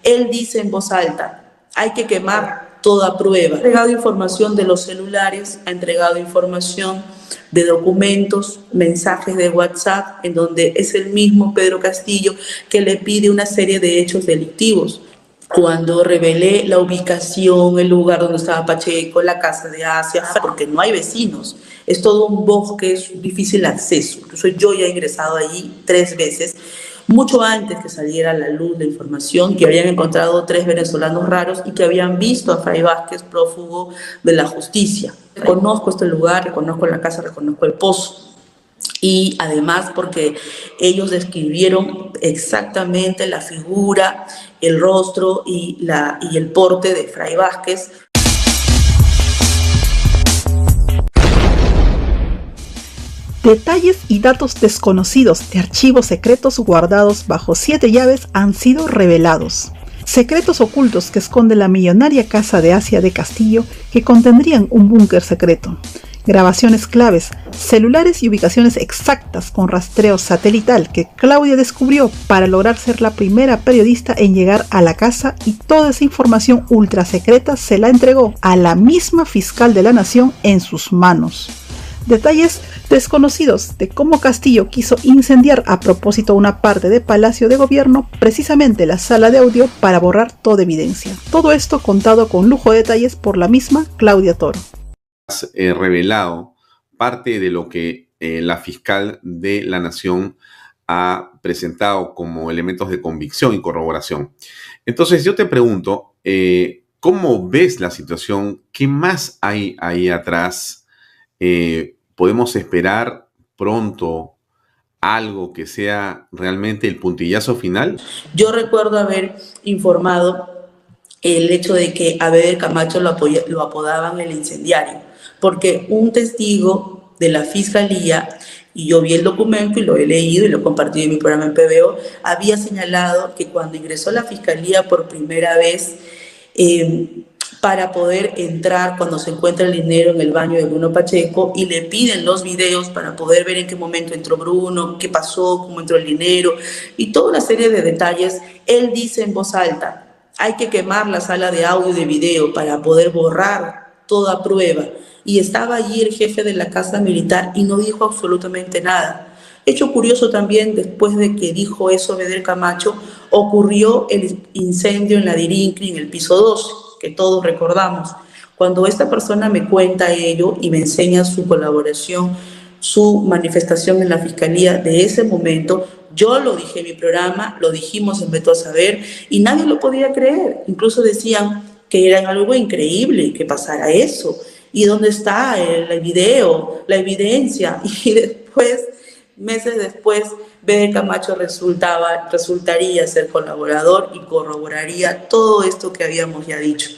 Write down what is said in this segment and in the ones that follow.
Él dice en voz alta, hay que quemar toda prueba. Ha entregado información de los celulares, ha entregado información de documentos, mensajes de WhatsApp, en donde es el mismo Pedro Castillo que le pide una serie de hechos delictivos. Cuando revelé la ubicación, el lugar donde estaba Pacheco, la casa de Asia, porque no hay vecinos, es todo un bosque, es difícil acceso. Incluso yo ya he ingresado allí 3 veces, mucho antes que saliera a la luz la información, que habían encontrado 3 venezolanos raros y que habían visto a Fray Vázquez prófugo de la justicia. Reconozco este lugar, reconozco la casa, reconozco el pozo. Y además porque ellos describieron exactamente la figura, el rostro y el porte de Fray Vázquez. Detalles y datos desconocidos de archivos secretos guardados bajo 7 llaves han sido revelados. Secretos ocultos que esconde la millonaria casa de Asia de Castillo, que contendrían un búnker secreto. Grabaciones claves, celulares y ubicaciones exactas con rastreo satelital que Claudia descubrió para lograr ser la primera periodista en llegar a la casa, y toda esa información ultra secreta se la entregó a la misma fiscal de la nación en sus manos. Detalles desconocidos de cómo Castillo quiso incendiar a propósito una parte de Palacio de Gobierno, precisamente la sala de audio, para borrar toda evidencia. Todo esto contado con lujo de detalles por la misma Claudia Toro. Has revelado parte de lo que la fiscal de la Nación ha presentado como elementos de convicción y corroboración. Entonces yo te pregunto, ¿cómo ves la situación? ¿Qué más hay ahí atrás? ¿Podemos esperar pronto algo que sea realmente el puntillazo final? Yo recuerdo haber informado el hecho de que a Beder Camacho lo apodaban el incendiario, porque un testigo de la fiscalía, y yo vi el documento y lo he leído y lo compartí en mi programa en PBO, había señalado que cuando ingresó a la fiscalía por primera vez, para poder entrar, cuando se encuentra el dinero en el baño de Bruno Pacheco, y le piden los videos para poder ver en qué momento entró Bruno, qué pasó, cómo entró el dinero y toda una serie de detalles, él dice en voz alta, hay que quemar la sala de audio y de video para poder borrar toda prueba. Y estaba allí el jefe de la Casa Militar y no dijo absolutamente nada. Hecho curioso también, después de que dijo eso Beder Camacho, ocurrió el incendio en la Dirincri, en el piso 2, que todos recordamos. Cuando esta persona me cuenta ello y me enseña su colaboración, su manifestación en la fiscalía de ese momento, yo lo dije en mi programa, lo dijimos en Veto a Saber, y nadie lo podía creer. Incluso decían que era algo increíble que pasara eso. ¿Y dónde está el video, la evidencia? Y después, meses después, Beder Camacho resultaría ser colaborador y corroboraría todo esto que habíamos ya dicho.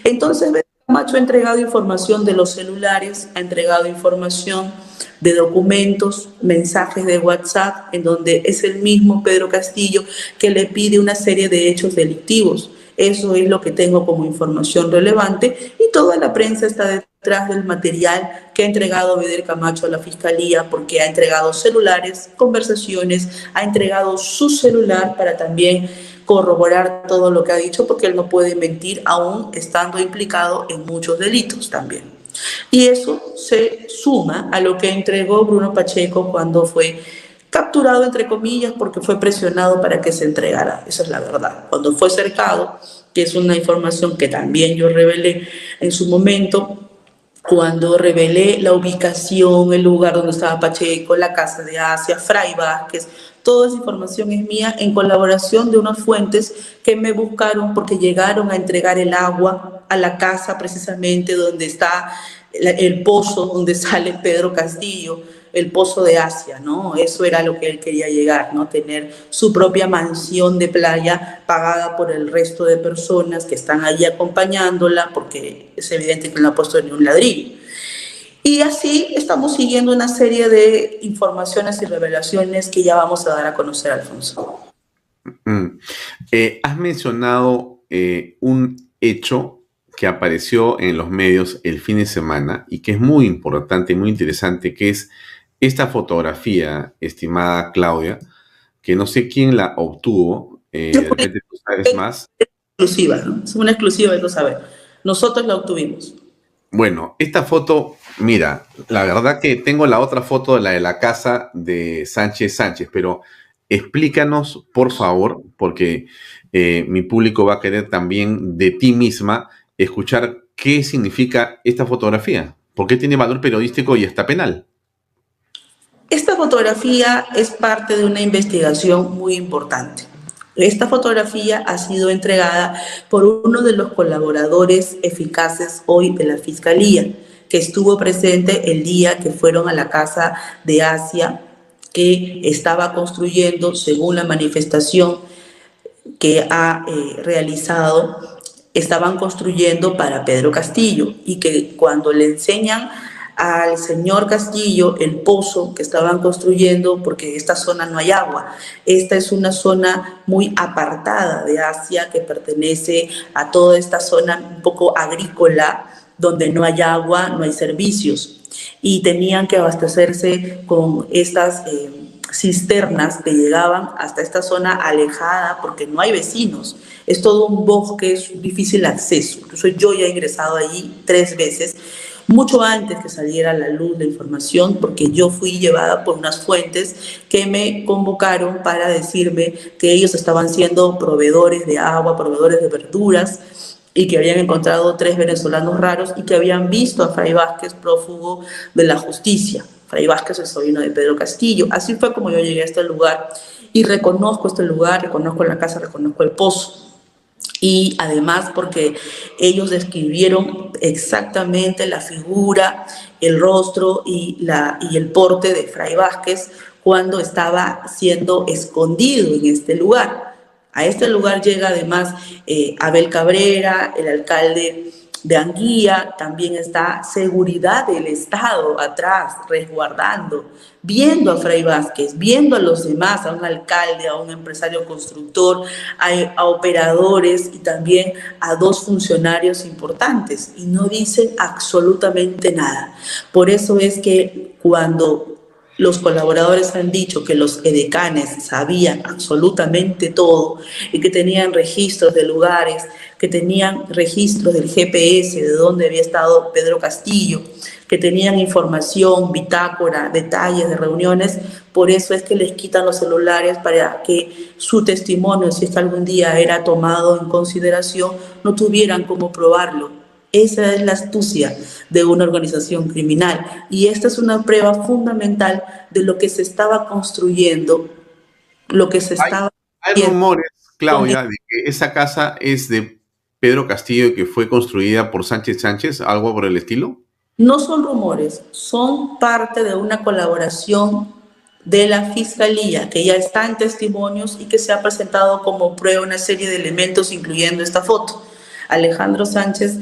Entonces, Beder Camacho ha entregado información de los celulares, ha entregado información de documentos, mensajes de WhatsApp, en donde es el mismo Pedro Castillo que le pide una serie de hechos delictivos. Eso es lo que tengo como información relevante, y toda la prensa está detrás del material que ha entregado Beder Camacho a la Fiscalía, porque ha entregado celulares, conversaciones, ha entregado su celular para también corroborar todo lo que ha dicho, porque él no puede mentir aún estando implicado en muchos delitos también. Y eso se suma a lo que entregó Bruno Pacheco cuando fue capturado, entre comillas, porque fue presionado para que se entregara. Esa es la verdad. Cuando fue cercado, que es una información que también yo revelé en su momento, cuando revelé la ubicación, el lugar donde estaba Pacheco, la casa de Asia, Fray Vázquez, toda esa información es mía, en colaboración de unas fuentes que me buscaron porque llegaron a entregar el agua a la casa precisamente donde está el pozo donde sale Pedro Castillo, el pozo de Asia, ¿no? Eso era lo que él quería llegar, ¿no? Tener su propia mansión de playa pagada por el resto de personas que están allí acompañándola, porque es evidente que no ha puesto ni un ladrillo. Y así estamos siguiendo una serie de informaciones y revelaciones que ya vamos a dar a conocer, Alfonso. Has mencionado un hecho que apareció en los medios el fin de semana y que es muy importante y muy interesante, que es esta fotografía, estimada Claudia, que no sé quién la obtuvo, de repente tú sabes más. exclusiva, ¿no? Es una exclusiva de tu saber. Nosotros la obtuvimos. Bueno, esta foto, mira, la verdad que tengo la otra foto, la de la casa de Sánchez Sánchez, pero explícanos, por favor, porque mi público va a querer también de ti misma escuchar qué significa esta fotografía, por qué tiene valor periodístico y hasta penal. Esta fotografía es parte de una investigación muy importante. Esta fotografía ha sido entregada por uno de los colaboradores eficaces hoy de la Fiscalía, que estuvo presente el día que fueron a la casa de Asia, que estaba construyendo, según la manifestación que ha realizado, estaban construyendo para Pedro Castillo, y que cuando le enseñan al señor Castillo el pozo que estaban construyendo, porque en esta zona no hay agua. Esta es una zona muy apartada de Asia que pertenece a toda esta zona un poco agrícola, donde no hay agua, no hay servicios, y tenían que abastecerse con estas cisternas que llegaban hasta esta zona alejada porque no hay vecinos. Es todo un bosque, es un difícil acceso. Incluso yo ya he ingresado allí 3 veces, mucho antes que saliera a la luz la información, porque yo fui llevada por unas fuentes que me convocaron para decirme que ellos estaban siendo proveedores de agua, proveedores de verduras, y que habían encontrado 3 venezolanos raros y que habían visto a Fray Vázquez prófugo de la justicia. Fray Vázquez, el sobrino de Pedro Castillo. Así fue como yo llegué a este lugar y reconozco este lugar, reconozco la casa, reconozco el pozo. Y además porque ellos describieron exactamente la figura, el rostro y el porte de Fray Vázquez cuando estaba siendo escondido en este lugar. A este lugar llega además Abel Cabrera, el alcalde de Anguía, también está seguridad del Estado atrás, resguardando, viendo a Fray Vázquez, viendo a los demás, a un alcalde, a un empresario constructor, a operadores y también a 2 funcionarios importantes, y no dicen absolutamente nada. Por eso es que cuando los colaboradores han dicho que los edecanes sabían absolutamente todo y que tenían registros de lugares, que tenían registros del GPS de dónde había estado Pedro Castillo, que tenían información, bitácora, detalles de reuniones. Por eso es que les quitan los celulares, para que su testimonio, si es que algún día era tomado en consideración, no tuvieran cómo probarlo. Esa es la astucia de una organización criminal, y esta es una prueba fundamental de lo que se estaba construyendo, lo que se estaba... Hay rumores, Claudia, de que esa casa es de Pedro Castillo y que fue construida por Sánchez Sánchez, algo por el estilo. No son rumores, son parte de una colaboración de la Fiscalía, que ya está en testimonios y que se ha presentado como prueba una serie de elementos, incluyendo esta foto. Alejandro Sánchez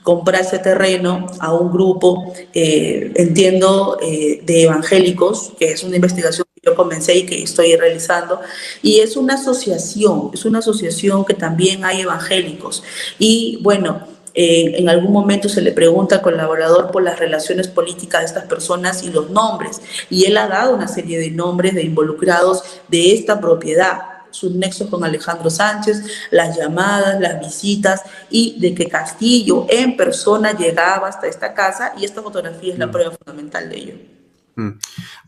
compra ese terreno a un grupo, entiendo, de evangélicos, que es una investigación que yo comencé y que estoy realizando, y es una asociación que también hay evangélicos. Y bueno, en algún momento se le pregunta al colaborador por las relaciones políticas de estas personas y los nombres, y él ha dado una serie de nombres de involucrados de esta propiedad, sus nexos con Alejandro Sánchez, las llamadas, las visitas, y de que Castillo en persona llegaba hasta esta casa, y esta fotografía es la prueba fundamental de ello.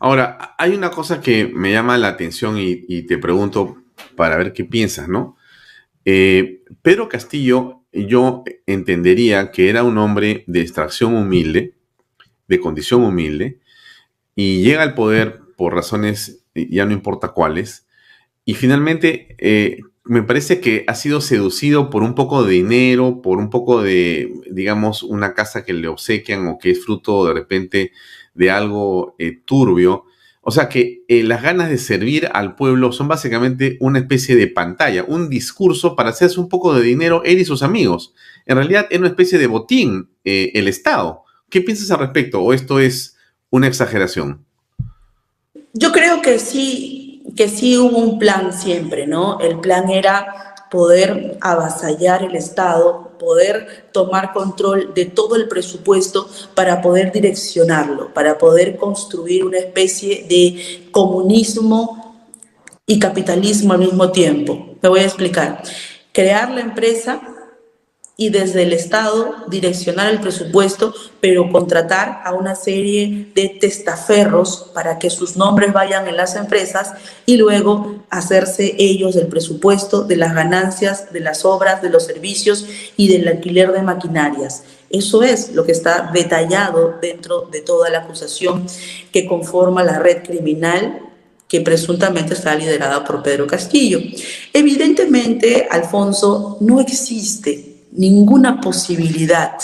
Ahora, hay una cosa que me llama la atención y te pregunto para ver qué piensas, ¿no? Pedro Castillo, yo entendería que era un hombre de extracción humilde, de condición humilde, y llega al poder por razones, ya no importa cuáles, y finalmente me parece que ha sido seducido por un poco de dinero, por un poco de, digamos, una casa que le obsequian o que es fruto de repente de algo turbio. O sea que las ganas de servir al pueblo son básicamente una especie de pantalla, un discurso para hacerse un poco de dinero él y sus amigos. En realidad es una especie de botín el Estado. ¿Qué piensas al respecto? ¿O esto es una exageración? Yo creo que sí hubo un plan siempre, ¿no? El plan era poder avasallar el Estado, poder tomar control de todo el presupuesto para poder direccionarlo, para poder construir una especie de comunismo y capitalismo al mismo tiempo. Me voy a explicar. crear la empresa y desde el Estado direccionar el presupuesto, pero contratar a una serie de testaferros para que sus nombres vayan en las empresas y luego hacerse ellos del presupuesto, de las ganancias, de las obras, de los servicios y del alquiler de maquinarias. Eso es lo que está detallado dentro de toda la acusación que conforma la red criminal que presuntamente está liderada por Pedro Castillo. Evidentemente, Alfonso, no existe ninguna posibilidad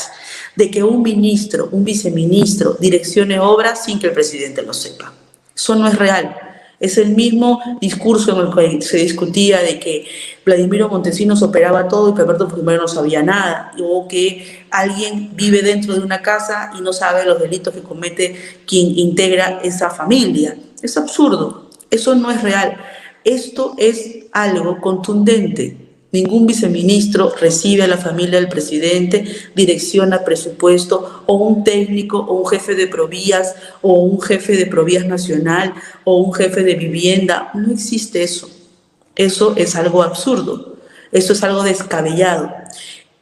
de que un ministro, un viceministro direccione obras sin que el presidente lo sepa. Eso no es real. Es el mismo discurso en el que se discutía de que Vladimiro Montesinos operaba todo y que Alberto Fujimori no sabía nada, o que alguien vive dentro de una casa y no sabe los delitos que comete quien integra esa familia. Es absurdo, eso no es real. Esto es algo contundente. Ningún viceministro recibe a la familia del presidente, direcciona presupuesto, o un técnico, o un jefe de Provías, o un jefe de Provías Nacional, o un jefe de vivienda. No existe eso. Eso es algo absurdo. Eso es algo descabellado.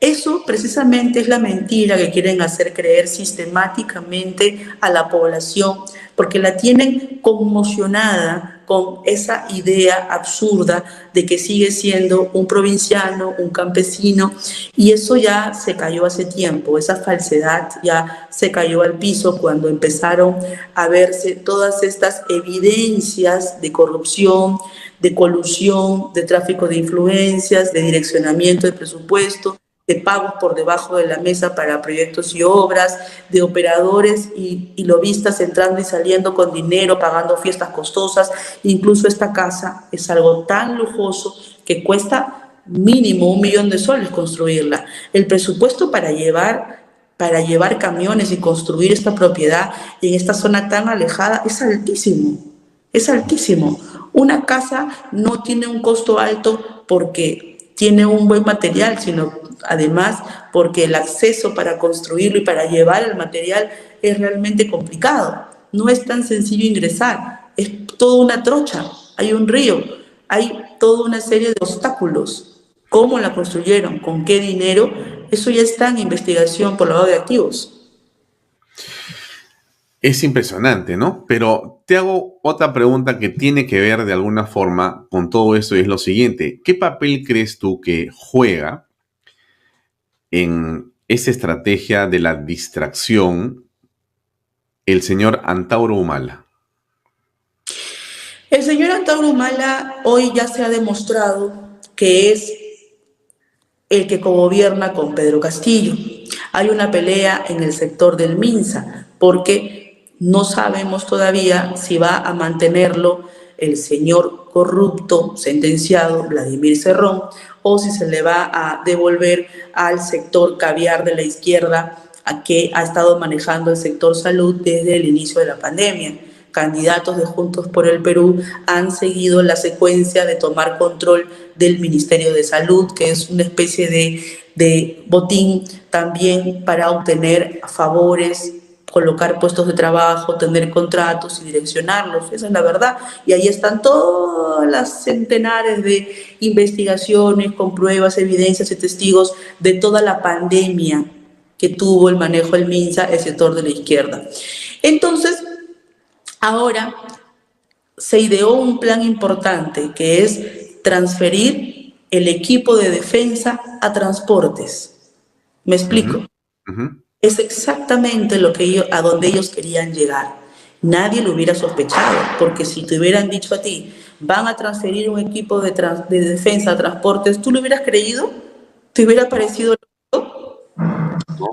Eso precisamente es la mentira que quieren hacer creer sistemáticamente a la población, porque la tienen conmocionada con esa idea absurda de que sigue siendo un provinciano, un campesino, y eso ya se cayó hace tiempo, esa falsedad ya se cayó al piso cuando empezaron a verse todas estas evidencias de corrupción, de colusión, de tráfico de influencias, de direccionamiento de presupuesto, de pagos por debajo de la mesa para proyectos y obras, de operadores y lobistas entrando y saliendo con dinero, pagando fiestas costosas. Incluso esta casa es algo tan lujoso que cuesta mínimo 1 millón de soles construirla. El presupuesto para llevar camiones y construir esta propiedad en esta zona tan alejada es altísimo, es altísimo. Una casa no tiene un costo alto porque tiene un buen material, sino además porque el acceso para construirlo y para llevar el material es realmente complicado. No es tan sencillo ingresar, es toda una trocha, hay un río, hay toda una serie de obstáculos. ¿Cómo la construyeron? ¿Con qué dinero? Eso ya está en investigación por lavado de activos. Es impresionante, ¿no? Pero te hago otra pregunta que tiene que ver de alguna forma con todo esto y es lo siguiente. ¿Qué papel crees tú que juega en esa estrategia de la distracción el señor Antauro Humala? El señor Antauro Humala hoy ya se ha demostrado que es el que cogobierna con Pedro Castillo. Hay una pelea en el sector del MINSA porque no sabemos todavía si va a mantenerlo el señor corrupto sentenciado Vladimir Cerrón o si se le va a devolver al sector caviar de la izquierda a que ha estado manejando el sector salud desde el inicio de la pandemia. Candidatos de Juntos por el Perú han seguido la secuencia de tomar control del Ministerio de Salud, que es una especie de botín también para obtener favores, colocar puestos de trabajo, tener contratos y direccionarlos. Esa es la verdad. Y ahí están todas las centenares de investigaciones con pruebas, evidencias y testigos de toda la pandemia que tuvo el manejo del MINSA, el sector de la izquierda. Entonces, ahora se ideó un plan importante que es transferir el equipo de defensa a transportes. ¿Me explico? Es exactamente a donde ellos querían llegar. Nadie lo hubiera sospechado, porque si te hubieran dicho a ti, van a transferir un equipo de defensa a transportes, ¿tú lo hubieras creído? ¿Te hubiera parecido loco?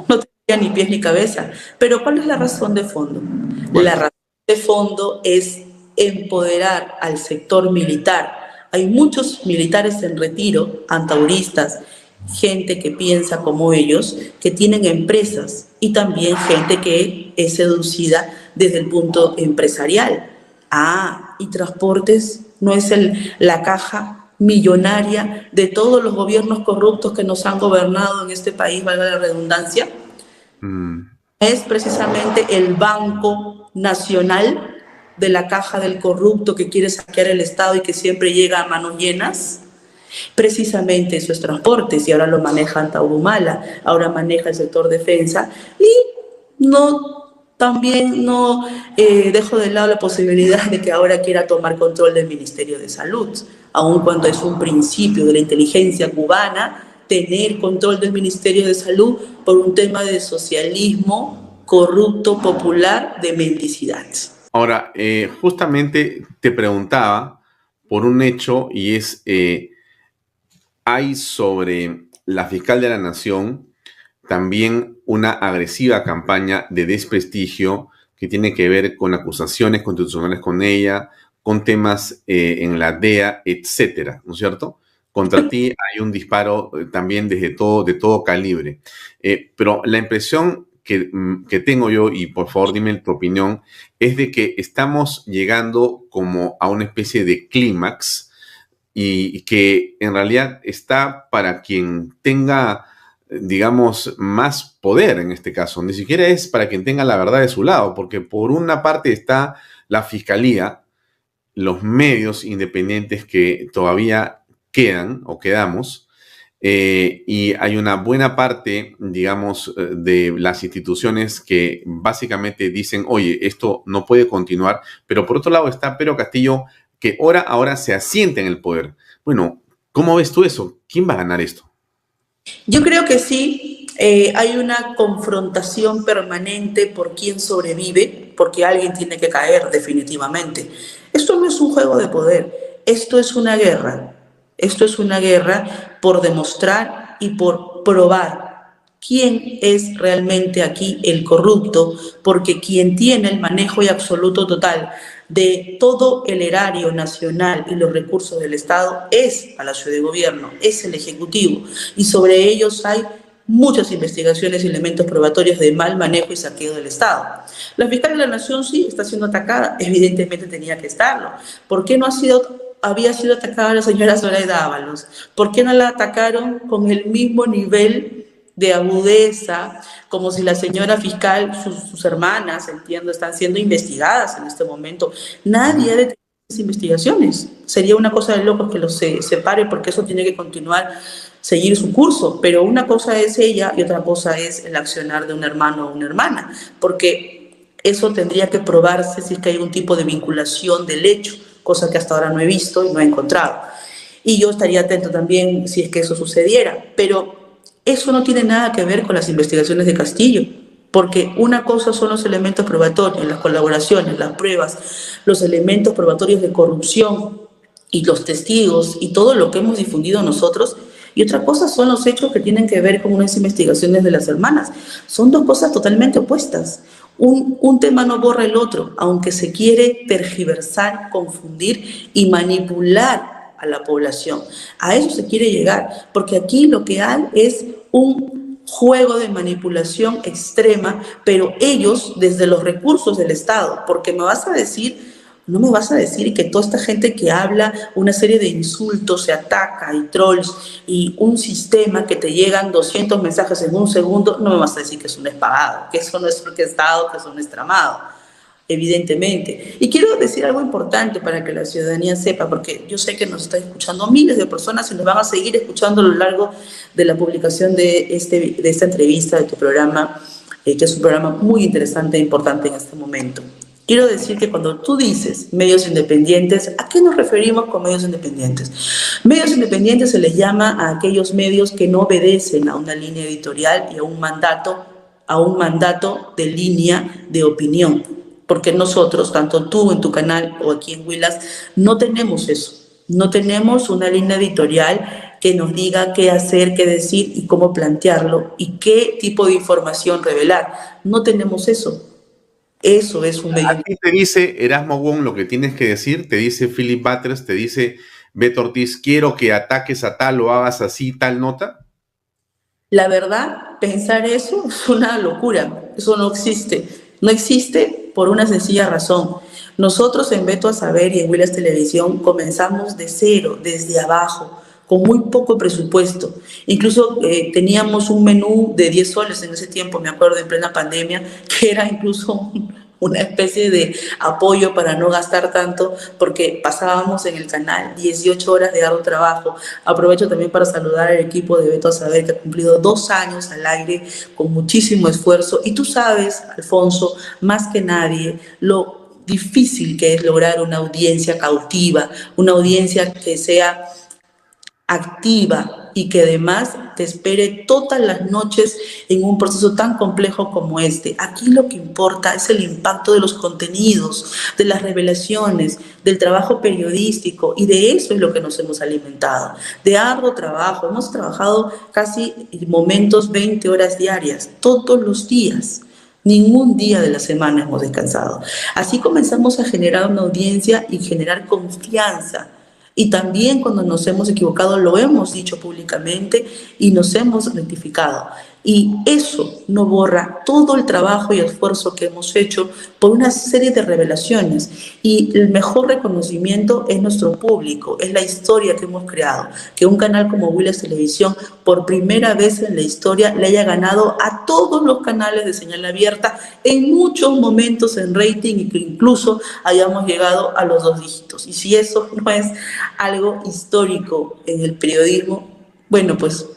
No tenía ni pies ni cabeza. Pero ¿cuál es la razón de fondo? La razón de fondo es empoderar al sector militar. Hay muchos militares en retiro, antauristas, gente que piensa como ellos, que tienen empresas y también gente que es seducida desde el punto empresarial. Y transportes no es la caja millonaria de todos los gobiernos corruptos que nos han gobernado en este país, valga la redundancia. Es precisamente el Banco Nacional de la caja del corrupto que quiere saquear el Estado y que siempre llega a manos llenas. Precisamente eso es transportes y ahora lo maneja Antaurumala, ahora maneja el sector defensa y también no dejo de lado la posibilidad de que ahora quiera tomar control del Ministerio de Salud, aun cuando es un principio de la inteligencia cubana tener control del Ministerio de Salud por un tema de socialismo corrupto, popular, de mendicidad. Ahora, justamente te preguntaba por un hecho y es, hay sobre la fiscal de la Nación también una agresiva campaña de desprestigio que tiene que ver con acusaciones constitucionales con ella, con temas en la DEA, etcétera, ¿no es cierto? Contra ti hay un disparo también de todo calibre. Pero la impresión que tengo yo, y por favor dime tu opinión, es de que estamos llegando como a una especie de clímax y que en realidad está para quien tenga, digamos, más poder en este caso. Ni siquiera es para quien tenga la verdad de su lado, porque por una parte está la fiscalía, los medios independientes que todavía quedan o quedamos, y hay una buena parte, digamos, de las instituciones que básicamente dicen, oye, esto no puede continuar, pero por otro lado está Pedro Castillo, que ahora se asienta en el poder. Bueno, ¿cómo ves tú eso? ¿Quién va a ganar esto? Yo creo que sí, hay una confrontación permanente por quién sobrevive, porque alguien tiene que caer definitivamente. Esto no es un juego de poder, esto es una guerra. Esto es una guerra por demostrar y por probar quién es realmente aquí el corrupto, porque quien tiene el manejo y absoluto total de todo el erario nacional y los recursos del Estado es Palacio de Gobierno, es el Ejecutivo, y sobre ellos hay muchas investigaciones y elementos probatorios de mal manejo y saqueo del Estado. La fiscal de la Nación sí está siendo atacada, evidentemente tenía que estarlo. ¿Por qué no había sido atacada la señora Zoraida Ábalos? ¿Por qué no la atacaron con el mismo nivel de agudeza, como si la señora fiscal, sus hermanas, entiendo, están siendo investigadas en este momento? Nadie ha detenido esas investigaciones. Sería una cosa de locos que los separe, porque eso tiene que continuar, seguir su curso, pero una cosa es ella y otra cosa es el accionar de un hermano o una hermana, porque eso tendría que probarse si es que hay algún tipo de vinculación del hecho, cosa que hasta ahora no he visto y no he encontrado. Y yo estaría atento también si es que eso sucediera, pero eso no tiene nada que ver con las investigaciones de Castillo, porque una cosa son los elementos probatorios, las colaboraciones, las pruebas, los elementos probatorios de corrupción y los testigos y todo lo que hemos difundido nosotros, y otra cosa son los hechos que tienen que ver con unas investigaciones de las hermanas. Son dos cosas totalmente opuestas. Un tema no borra el otro, aunque se quiere tergiversar, confundir y manipular a la población. A eso se quiere llegar, porque aquí lo que hay es un juego de manipulación extrema, pero ellos desde los recursos del Estado, porque no me vas a decir que toda esta gente que habla una serie de insultos, se ataca y trolls y un sistema que te llegan 200 mensajes en un segundo, no me vas a decir que eso no es pagado, que eso no es orquestado, que eso no es tramado, evidentemente. Y quiero decir algo importante para que la ciudadanía sepa, porque yo sé que nos están escuchando miles de personas y nos van a seguir escuchando a lo largo de la publicación de esta entrevista, de tu programa, que es un programa muy interesante e importante en este momento. Quiero decir que cuando tú dices medios independientes, ¿a qué nos referimos con medios independientes? Medios independientes se les llama a aquellos medios que no obedecen a una línea editorial y a un mandato de línea de opinión. Porque nosotros, tanto tú en tu canal o aquí en Huilas, no tenemos eso. No tenemos una línea editorial que nos diga qué hacer, qué decir y cómo plantearlo y qué tipo de información revelar. No tenemos eso. Eso es un medio. A ti te dice Erasmo Wong lo que tienes que decir, te dice Philip Butters, te dice Beto Ortiz, quiero que ataques a tal o hagas así tal nota. La verdad, pensar eso es una locura. Eso no existe. No existe por una sencilla razón. Nosotros en Beto a Saber y en Huilas Televisión comenzamos de cero, desde abajo, con muy poco presupuesto. Incluso teníamos un menú de 10 soles en ese tiempo, me acuerdo, en plena pandemia, que era incluso una especie de apoyo para no gastar tanto, porque pasábamos en el canal 18 horas de arduo trabajo. Aprovecho también para saludar al equipo de Beto a Saber, que ha cumplido 2 años al aire con muchísimo esfuerzo. Y tú sabes, Alfonso, más que nadie, lo difícil que es lograr una audiencia cautiva, una audiencia que sea activa y que además te espere todas las noches en un proceso tan complejo como este. Aquí lo que importa es el impacto de los contenidos, de las revelaciones, del trabajo periodístico, y de eso es lo que nos hemos alimentado, de arduo trabajo. Hemos trabajado casi en momentos 20 horas diarias, todos los días. Ningún día de la semana hemos descansado. Así comenzamos a generar una audiencia y generar confianza. Y también cuando nos hemos equivocado lo hemos dicho públicamente y nos hemos rectificado. Y eso no borra todo el trabajo y esfuerzo que hemos hecho por una serie de revelaciones. Y el mejor reconocimiento es nuestro público, es la historia que hemos creado. Que un canal como Willax Televisión, por primera vez en la historia, le haya ganado a todos los canales de señal abierta en muchos momentos en rating, y que incluso hayamos llegado a los 2 dígitos. Y si eso no es algo histórico en el periodismo, bueno, pues